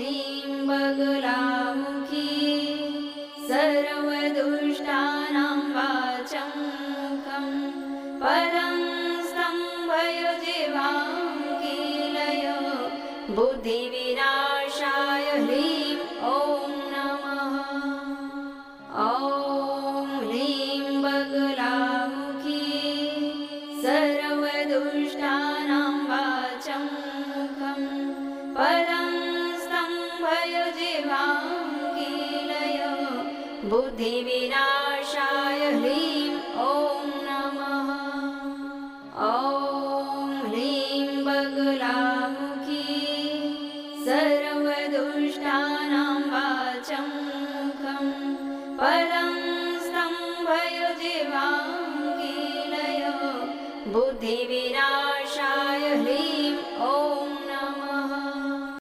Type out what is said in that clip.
ह्रीं बगलामुखी सर्वदुष्टानां वाचं मुखं पदं स्तम्भयजिह्वां कीलय बुद्धिविनाशाय ह्रीं ॐ नमः। ॐ ह्रीं बगलामुखी सर्वदुष्टानां वाचं मुखं पदं स्तम्भयजिह्वां कीलय बुद्धिविनाशाय ह्रीं ॐ नमः। ॐ ह्रीं बगलामुखी सर्वदुष्टानां वाचं